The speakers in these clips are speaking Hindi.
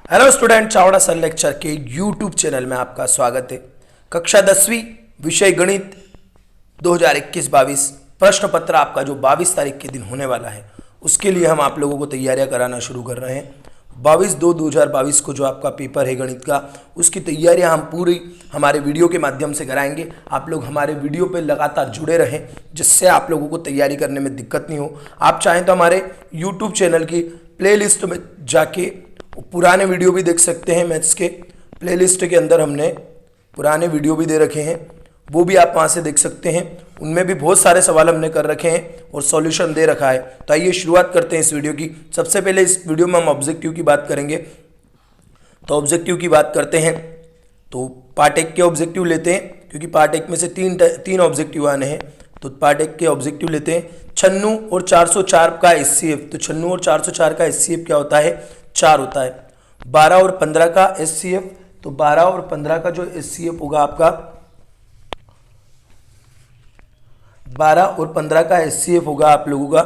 Hello student, Chavda sir lecture के यूट्यूब चैनल में आपका स्वागत है। कक्षा 10वीं विषय गणित 2021-22 प्रश्न पत्र आपका जो 22 तारीख के दिन होने वाला है उसके लिए हम आप लोगों को तैयारियां कराना शुरू कर रहे हैं। 22/2/2022 को जो आपका पेपर है गणित का, उसकी तैयारियां हम पूरी हमारे वीडियो के माध्यम से कराएंगे। आप लोग हमारे वीडियो पे लगातार जुड़े रहें जिससे आप लोगों को तैयारी करने में दिक्कत नहीं हो। आप चाहें तो हमारे यूट्यूब चैनल की प्लेलिस्ट में जाके पुराने वीडियो भी देख सकते हैं। मैथ्स के प्लेलिस्ट के अंदर हमने पुराने वीडियो भी दे रखे हैं, वो भी आप वहाँ से देख सकते हैं। उनमें भी बहुत सारे सवाल हमने कर रखे हैं और सॉल्यूशन दे रखा है। तो आइए शुरुआत करते हैं इस वीडियो की। सबसे पहले इस वीडियो में हम ऑब्जेक्टिव की बात करेंगे। तो ऑब्जेक्टिव की बात करते हैं तो पार्ट 1 के ऑब्जेक्टिव लेते हैं, क्योंकि पार्ट 1 में से तीन ऑब्जेक्टिव आने हैं। तो पार्ट 1 के ऑब्जेक्टिव लेते हैं। 96 और 404 का एचसीएफ। तो 96 और 404 का एचसीएफ क्या होता है? 4 होता है। 12 और 15 का एचसीएफ, तो 12 और 15 का जो एचसीएफ होगा आपका, 12 और 15 का एचसीएफ होगा आप लोगों का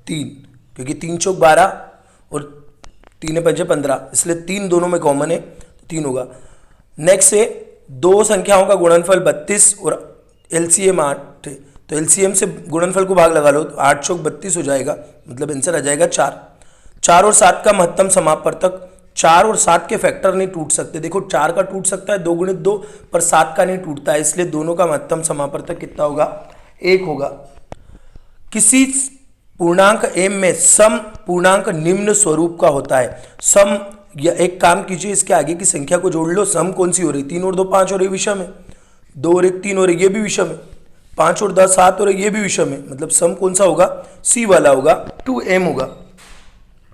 3, क्योंकि 3 चौक 12 और 3 पंजे 15, इसलिए 3 दोनों में कॉमन है, 3 होगा। नेक्स्ट है दो संख्याओं का गुणनफल 32 और एलसीएम 8 है। तो एलसीएम से गुणनफल को भाग लगा लो तो 8 चौक 32 हो जाएगा, मतलब आंसर आ जाएगा 4। 4 और 7 का महत्तम समापवर्तक। 4 और 7 के फैक्टर नहीं टूट सकते। देखो 4 का टूट सकता है 2 गुणित 2, पर 7 का नहीं टूटता है, इसलिए दोनों का महत्तम समापवर्तक कितना होगा? 1 होगा। किसी पूर्णांक m में सम पूर्णांक निम्न स्वरूप का होता है। सम, या एक काम कीजिए, इसके आगे की संख्या को जोड़ लो। सम कौन सी हो रही? 3 और 2 5 और ये विषम है। 2 और 1 3 और ये भी विषम है। 5 और 10 7 और ये भी विषम है, मतलब सम कौन सा होगा? सी वाला होगा, 2m होगा।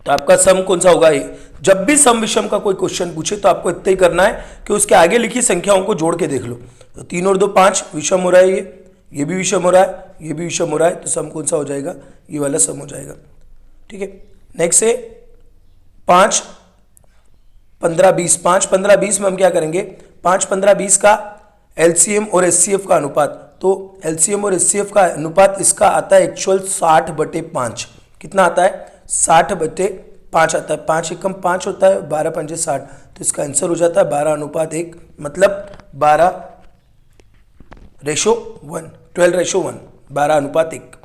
तो आपका सम कौन सा होगा? ये जब भी सम विषम का कोई क्वेश्चन पूछे तो आपको इतना ही करना है कि उसके आगे लिखी संख्याओं को जोड़ के देख लो। तो 3 और 2 5 विषम हो रहा है, ये भी विषम हो रहा है, ये भी विषम हो रहा है, तो सम कौन सा हो जाएगा? ये वाला सम हो जाएगा। ठीक है। नेक्स्ट है 5 15 20। 5 15 20 में हम क्या करेंगे? 5 15 20 का एलसीएम और एचसीएफ का अनुपात। तो एलसीएम और एचसीएफ का अनुपात इसका आता है एक्चुअल 60/5। कितना आता है? 60/5 आता है। 5 एकम 5 होता है, 12 पंजे 60, तो इसका आंसर हो जाता है 12:1, मतलब 12:1, 12:1, 12:1।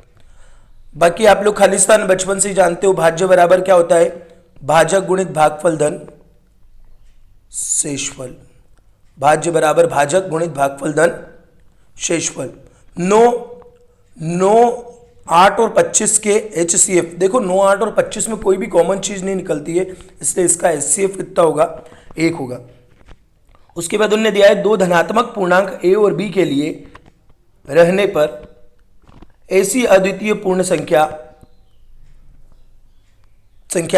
बाकी आप लोग खालिस्तान बचपन से ही जानते हो, भाज्य बराबर क्या होता है? भाजक गुणित भागफल धन शेषफल। भाज्य बराबर भाजक गुणित भागफल धन शेषफल। 9 8 और 25 के एचसीएफ। देखो 9 8 और 25 में कोई भी कॉमन चीज नहीं निकलती है, इसलिए इसका एचसीएफ कितना होगा? 1 होगा। उसके बाद उन्होंने दिया है दो धनात्मक पूर्णांक ए और बी के लिए रहने पर ऐसी अद्वितीय पूर्ण संख्या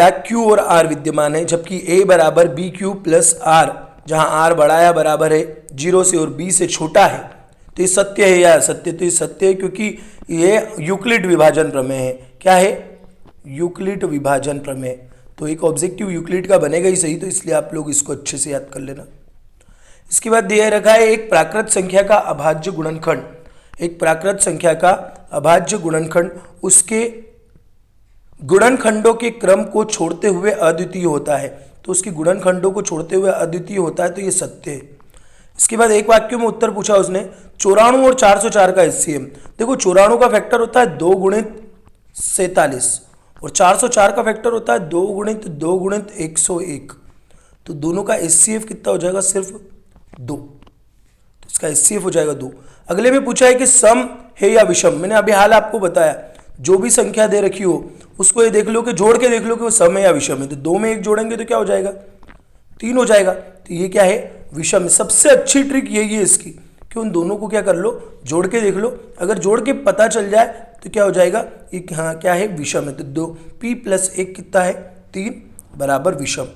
क्यू और आर विद्यमान है, जबकि ए बराबर बी क्यू प्लस आर, जहां आर बड़ा या बराबर है 0 से और बी से छोटा है। तो ये सत्य है या असत्य? तो ये सत्य है, क्योंकि ये यूक्लिड विभाजन प्रमेय है। क्या है? यूक्लिड विभाजन प्रमेय। तो एक ऑब्जेक्टिव यूक्लिड का बनेगा ही सही, तो इसलिए आप लोग इसको अच्छे से याद कर लेना। इसके बाद दिया रखा है एक प्राकृत संख्या का अभाज्य गुणनखंड। एक प्राकृत संख्या का अभाज्य गुणनखंड उसके गुणनखंडों के क्रम को छोड़ते हुए अद्वितीय होता है। तो उसके गुणनखंडों को छोड़ते हुए अद्वितीय होता है, तो ये सत्य है। इसके बाद एक वाक्य में उत्तर पूछा उसने 94 और 404 का एचसीएम। देखो 94 का फैक्टर होता है 2 गुणित 47 और 404 का फैक्टर होता है 2 गुणित 2 गुणित 101। तो दोनों का एचसीएफ कितना हो जाएगा? सिर्फ 2। तो इसका एचसीएफ हो जाएगा 2। अगले में पूछा है कि सम है या विषम। मैंने अभी हाल आपको बताया, जो भी संख्या दे रखी हो उसको ये देख लो कि जोड़ के देख लो कि वो सम है या विषम है। तो 2 में 1 जोड़ेंगे तो क्या हो जाएगा? 3 हो जाएगा। तो ये क्या है? विषम है। सबसे अच्छी ट्रिक यही है इसकी कि उन दोनों को क्या कर लो? जोड़ के देख लो। अगर जोड़ के पता चल जाए तो क्या हो जाएगा? ये हाँ क्या है? विषम है। तो 2 p + 1 कितना है? 3 बराबर विषम।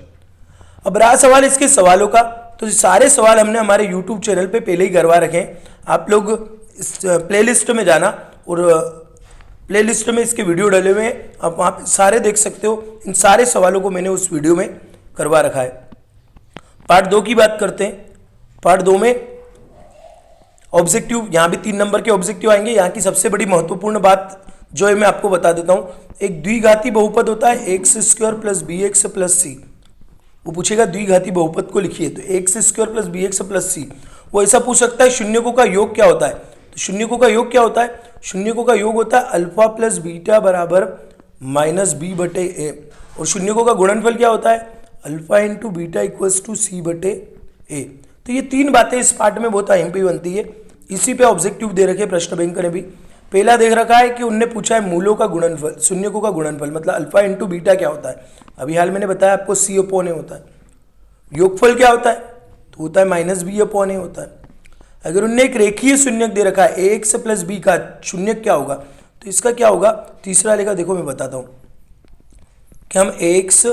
अब रहा सवाल इसके सवालों का। तो सारे सवाल हमने हमारे YouTube चैनल पे पहले ही करवा रखे हैं। आप लोग इस प्लेलिस्ट में जाना और प्लेलिस्ट में इसके वीडियो डले हुए हैं, आप वहाँ पे सारे देख सकते हो। इन सारे सवालों को मैंने उस वीडियो में करवा रखा है। पार्ट 2 की बात करते हैं। पार्ट 2 में ऑब्जेक्टिव, यहाँ भी 3 नंबर के ऑब्जेक्टिव आएंगे। यहाँ की सबसे बड़ी महत्वपूर्ण बात जो है मैं आपको बता देता हूँ। एक द्विघाती बहुपद होता है x² + bx + c। वो पूछेगा द्विघाती बहुपद को लिखिए, तो x square plus b x plus c. वो ऐसा पूछ सकता है शून्यकों का योग क्या होता है, तो शून्यकों का योग क्या होता है, शून्यकों का योग होता है अल्फा प्लस बीटा बराबर माइनस बी बटे ए, और शून्यकों का गुणनफल क्या होता है, alpha into beta equals to c बटे ए। तो ये तीन बातें इस पार्ट में बहुत एमपी बनती है, इसी पे ऑब्जेक्टिव दे रखे प्रश्न बैंक ने भी। पहला देख रखा है कि उनने पूछा है मूलों का गुणनफल, शून्यकों का गुणनफल मतलब अल्फा इंटू बीटा क्या होता है, अभी हाल मैंने बताया आपको सी अपॉन ए होता है। योगफल क्या होता है, तो होता है माइनस बी अपॉन ए होता है। अगर उनने एक रेखीय शून्यक दे रखा है ए एक्स प्लस बी का शून्यक क्या होगा, तो इसका क्या होगा, तीसरा लेखा देखो मैं बताता हूँ कि हम ए एक्स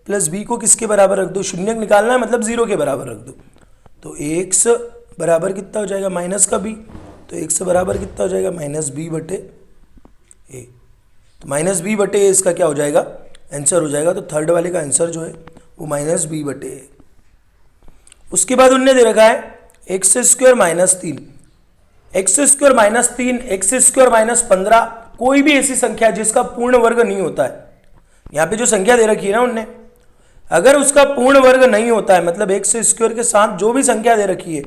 प्लस बी को किसके बराबर रख दो, शून्यक निकालना है मतलब जीरो के बराबर रख दो, तो ए एक्स बराबर कितना हो जाएगा माइनस का बी, तो एक्स बराबर कितना हो जाएगा माइनस बी बटे ए, तो माइनस बी बटे ए इसका क्या हो जाएगा आंसर हो जाएगा। तो थर्ड वाले का आंसर जो है वो माइनस बी बटे ए। उसके बाद उनने दे रखा है एक्स स्क्वायर माइनस तीन, एक्स स्क्वायर माइनस तीन, एक्स स्क्वायर माइनस 15, कोई भी ऐसी संख्या जिसका पूर्ण वर्ग नहीं होता है। यहाँ पे जो संख्या दे रखी है ना उनने, अगर उसका पूर्ण वर्ग नहीं होता है मतलब एक्स स्क्वायर के साथ जो भी संख्या दे रखी है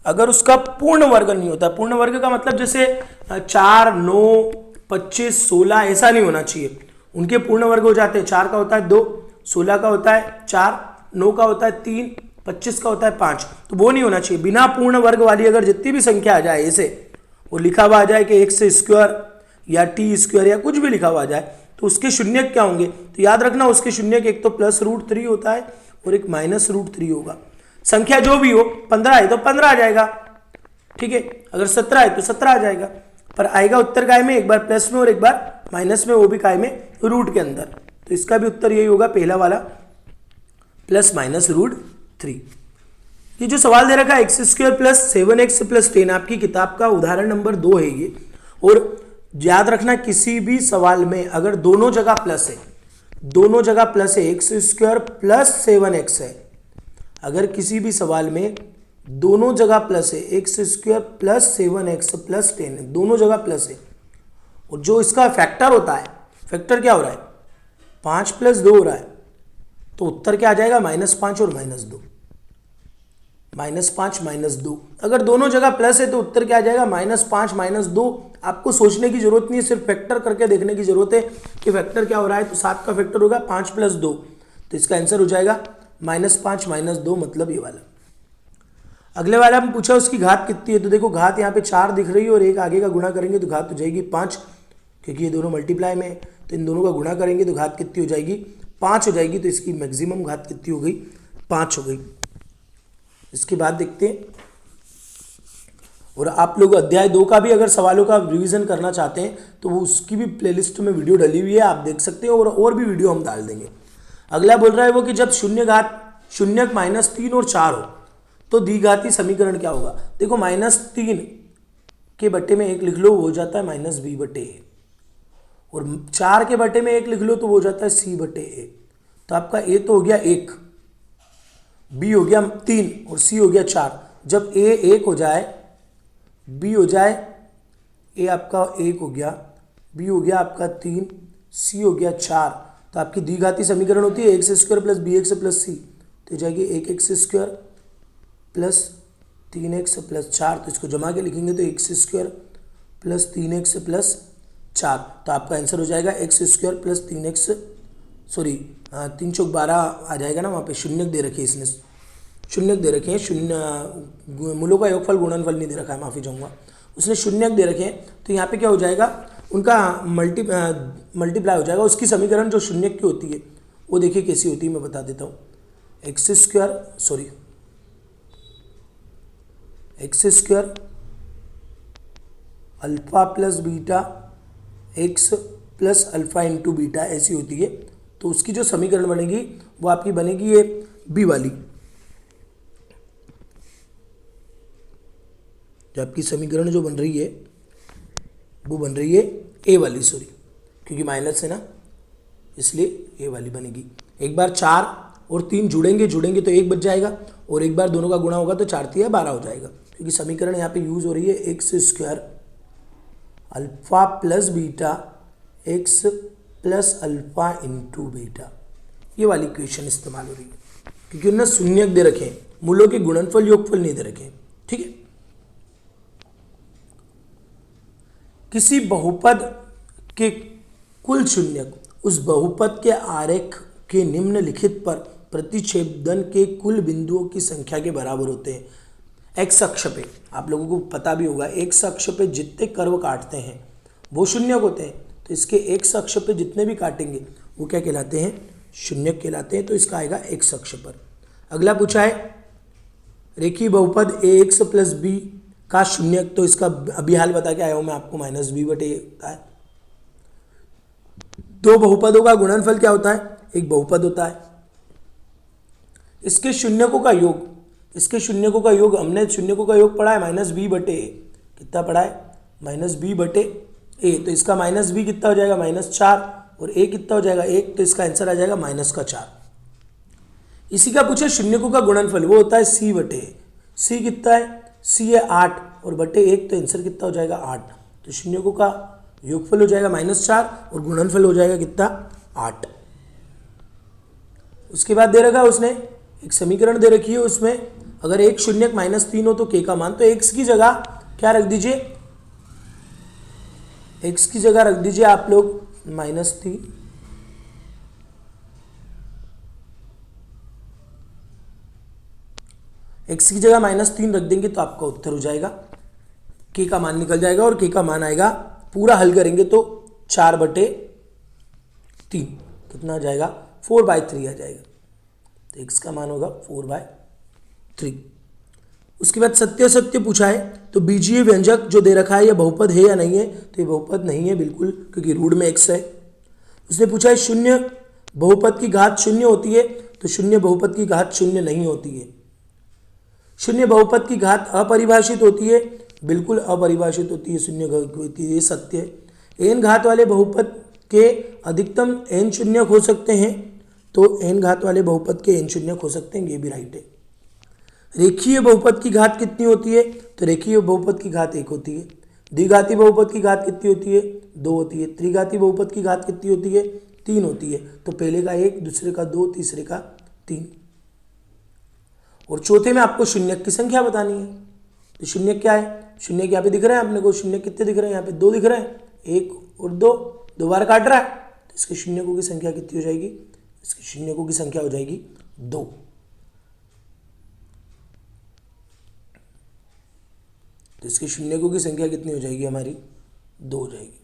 अगर उसका पूर्ण वर्ग नहीं होता, पूर्ण वर्ग का मतलब जैसे 4, 9, 25, 16 ऐसा नहीं होना चाहिए, उनके पूर्ण वर्ग हो जाते हैं। 4 का होता है 2, 16 का होता है 4, 9 का होता है 3, 25 का होता है 5, तो वो नहीं होना चाहिए। बिना पूर्ण वर्ग वाली अगर जितनी भी संख्या आ जाए ऐसे वो लिखा हुआ आ जाए कि एक्स स्क्वायर या टी स्क्वायर या कुछ भी लिखा हुआ आ जाए तो उसके शून्यक क्या होंगे, तो याद रखना उसके शून्यक एक तो प्लस रूट 3 होता है और एक माइनस रूट 3 होगा। संख्या जो भी हो 15 है तो 15 आ जाएगा, ठीक है, अगर 17 है तो 17 आ जाएगा, पर आएगा उत्तर काय में, एक बार प्लस में और एक बार माइनस में, वो भी काय में रूट के अंदर। तो इसका भी उत्तर यही होगा पहला वाला प्लस माइनस रूट 3। ये जो सवाल दे रखा है x square plus 7x plus 10 आपकी किताब का उदाहरण नंबर 2 है ये। और याद रखना किसी भी सवाल में अगर दोनों जगह प्लस है, दोनों जगह प्लस है, एक्स स्क्वायर प्लस 7x है, अगर किसी भी सवाल में दोनों जगह प्लस है, x square plus 7x plus 10 है, दोनों जगह प्लस है, और जो इसका फैक्टर होता है, फैक्टर क्या हो रहा है 5 प्लस 2 हो रहा है, तो उत्तर क्या आ जाएगा -5 और -2, -5 -2। अगर दोनों जगह प्लस है तो उत्तर क्या आ जाएगा -5 -2। आपको सोचने की जरूरत नहीं है, सिर्फ फैक्टर करके देखने की जरूरत है कि फैक्टर क्या हो रहा है। तो 7 का फैक्टर होगा 5 प्लस 2, तो इसका आंसर हो जाएगा -5 -2, मतलब ये वाला। अगले वाला हम पूछा उसकी घात कितनी है, तो देखो घात यहाँ पे 4 दिख रही है और एक आगे का गुणा करेंगे तो घात हो जाएगी 5, क्योंकि ये दोनों मल्टीप्लाई में है, तो इन दोनों का गुणा करेंगे तो घात कितनी हो जाएगी 5 हो जाएगी। तो इसकी मैक्सिमम घात कितनी हो गई 5 हो गई। इसके बाद देखते हैं, और आप लोग अध्याय 2 का भी अगर सवालों का रिवीजन करना चाहते हैं तो वो उसकी भी प्लेलिस्ट में वीडियो डली हुई है, आप देख सकते हैं, और भी वीडियो हम डाल देंगे। अगला बोल रहा है वो कि जब शून्यक -3 और 4 हो तो द्विघाती समीकरण क्या होगा। देखो -3 के बटे में 1 लिख लो वो हो जाता है -b बटे ए, और 4 के बटे में 1 लिख लो तो वो हो जाता है c बटे ए। तो आपका a तो हो गया 1, b हो गया 3 और c हो गया 4। जब a 1 हो जाए, b हो जाए, a आपका 1 हो गया, b हो गया आपका 3, c हो गया 4, तो आपकी द्विघाती समीकरण होती है x square plus b x plus c, तो जाएगी 1x square plus 3x plus 4, तो इसको जमा के लिखेंगे तो x square plus 3x plus 4, तो आपका आंसर हो जाएगा x square plus 3x, sorry 3 चौक 12 आ जाएगा ना, वहाँ पे शून्यक दे रखी है, इसने शून्यक दे रखे हैं, शून्य मूलों का योगफल गुणनफल नहीं दे रखा है, माफ़ी चाहूँगा, उसने शून्यक दे रखे हैं। तो यहाँ पे क्या हो जाएगा उनका मल्टीप्लाई हो जाएगा। उसकी समीकरण जो शून्यक की होती है वो देखिए कैसी होती है, मैं बता देता हूँ। X square alpha plus beta x plus alpha into beta ऐसी होती है। तो उसकी जो समीकरण बनेगी वो आपकी बनेगी ये बी वाली, जो आपकी समीकरण जो बन रही है वो बन रही है ए वाली, सॉरी क्योंकि माइनस है ना इसलिए ए वाली बनेगी। एक बार 4 और 3 जुड़ेंगे तो 1 बच जाएगा, और एक बार दोनों का गुणा होगा तो 4 3 12 हो जाएगा, क्योंकि समीकरण यहाँ पे यूज हो रही है x square alpha plus beta x plus alpha into beta. ये वाली इक्वेशन इस्तेमाल हो रही है, क्योंकि उन्होंने शून्यक दे रखे हैं, मूलों के गुणनफल योगफल नहीं दे रखे हैं। ठीक है, किसी बहुपद के कुल शून्यक उस बहुपद के आरेख के निम्नलिखित पर प्रतिच्छेदन के कुल बिंदुओं की संख्या के बराबर होते हैं। एक्स अक्ष पे आप लोगों को पता भी होगा, एक्स अक्ष पे जितने कर्व काटते हैं वो शून्यक होते हैं, तो इसके एक्स अक्ष पे जितने भी काटेंगे वो क्या कहलाते हैं, शून्यक कहलाते हैं। तो इसका आएगा एक्स अक्ष पर। अगला पूछा है रेखीय बहुपद ए एक्स प्लस बी का शून्यक, तो इसका अभी हाल बता के आया हूं मैं आपको, माइनस बी बटे होता है। दो बहुपदों का गुणनफल क्या होता है, एक बहुपद होता है। इसके शून्यकों का योग, इसके शून्यकों का योग, हमने शून्यकों का योग पढ़ा है माइनस बी बटे ए। कितना पढ़ा है, माइनस बी बटे ए। तो इसका माइनस बी कितना हो जाएगा, -4, और ए कितना हो जाएगा 1, तो इसका आंसर आ जाएगा -4। इसी का पूछे शून्यकों का गुणनफल, वो होता है सी बटे ए। सी कितना है, सी है 8 और बटे 1, तो आंसर कितना हो जाएगा 8। तो शून्यकों का योगफल हो जाएगा -4 और गुणनफल हो जाएगा कितना, 8। उसके बाद दे रखा है उसने एक समीकरण दे रखी है, उसमें अगर एक शून्यक -3 हो तो के का मान, तो एक्स की जगह क्या रख दीजिए, एक्स की जगह रख दीजिए आप लोग -3, एक्स की जगह -3 रख देंगे तो आपका उत्तर हो जाएगा, के का मान निकल जाएगा, और के का मान आएगा, पूरा हल करेंगे तो 4/3 कितना आ जाएगा, 4/3 आ जाएगा। तो एक्स का मान होगा 4/3। उसके बाद सत्य सत्य पूछा है, तो बीजीय व्यंजक जो दे रखा है यह बहुपद है या नहीं है, तो ये बहुपद नहीं है बिल्कुल, क्योंकि रूट में एक्स है। उसने पूछा है शून्य बहुपद की घात शून्य होती है, तो शून्य बहुपद की घात शून्य नहीं होती है। शून्य बहुपद की घात अपरिभाषित होती है, बिल्कुल अपरिभाषित होती है, शून्य होती है, ये सत्य है। एन घात वाले बहुपद के अधिकतम एन शून्यक हो सकते हैं, तो एन घात वाले बहुपद के एन शून्यक हो सकते हैं, ये भी राइट है। रेखीय बहुपद की घात कितनी होती है, तो रेखीय बहुपद की घात 1 होती है। द्विघाती बहुपद की घात कितनी होती है, 2 होती है। त्रिघाती बहुपद की घात कितनी होती है, 3 होती है। तो पहले का 1, दूसरे का 2, तीसरे का 3, और चौथे में आपको शून्यक की संख्या बतानी है। तो शून्यक क्या है, शून्यक यहाँ पे दिख रहे हैं अपने को, शून्यक कितने दिख रहे हैं, यहाँ पे 2 दिख रहे हैं, 1 और 2, 2 बार काट रहा है, तो इसके शून्यकों की संख्या कितनी हो जाएगी, इसके शून्यकों की संख्या हो जाएगी 2। तो इसके शून्यकों की संख्या कितनी हो जाएगी हमारी, 2 हो जाएगी।